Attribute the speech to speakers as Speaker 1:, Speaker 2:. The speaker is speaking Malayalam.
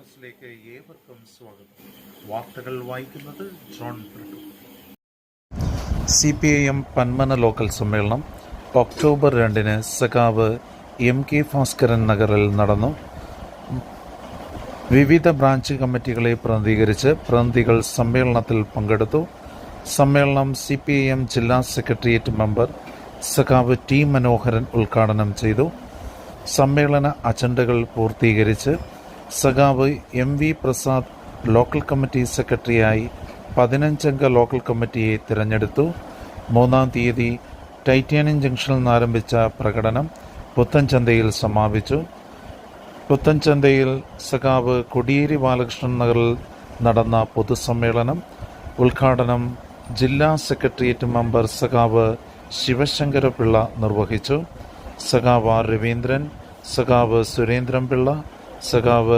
Speaker 1: ന്യൂസിലേക്ക് ഏവർക്കും സ്വാഗതം. വാർത്തകൾ വായിക്കുന്നത് ജോൺ ബ്രിട്ടു. CPIM പന്മന ലോക്കൽ സമ്മേളനം ഒക്ടോബർ 2 സഖാവ് MK ഭാസ്കരൻ നഗറിൽ നടന്നു. വിവിധ ബ്രാഞ്ച് കമ്മിറ്റികളെ പ്രതിനിധീകരിച്ച് പ്രതിനിധികൾ സമ്മേളനത്തിൽ പങ്കെടുത്തു. സമ്മേളനം CPIM ജില്ലാ സെക്രട്ടേറിയറ്റ് മെമ്പർ സഖാവ് T മനോഹരൻ ഉദ്ഘാടനം ചെയ്തു. സമ്മേളന അജണ്ടകൾ പൂർത്തീകരിച്ച് സഖാവ് MV പ്രസാദ് ലോക്കൽ കമ്മിറ്റി സെക്രട്ടറിയായി 15-അംഗ ലോക്കൽ കമ്മിറ്റിയെ തിരഞ്ഞെടുത്തു. 3-ാം തീയതി ടൈറ്റാനിയം ജംഗ്ഷനിൽ നിന്ന് ആരംഭിച്ച പ്രകടനം പുത്തൻചന്തയിൽ സമാപിച്ചു. പുത്തൻചന്തയിൽ സഖാവ് കൊടിയേരി ബാലകൃഷ്ണൻ നഗറിൽ നടന്ന പൊതുസമ്മേളനം ഉദ്ഘാടനം ജില്ലാ സെക്രട്ടേറിയറ്റ് മെമ്പർ സഖാവ് ശിവശങ്കരപിള്ള നിർവഹിച്ചു. സഖാവ് R. രവീന്ദ്രൻ, സഖാവ് സുരേന്ദ്രൻപിള്ള, സഖാവ്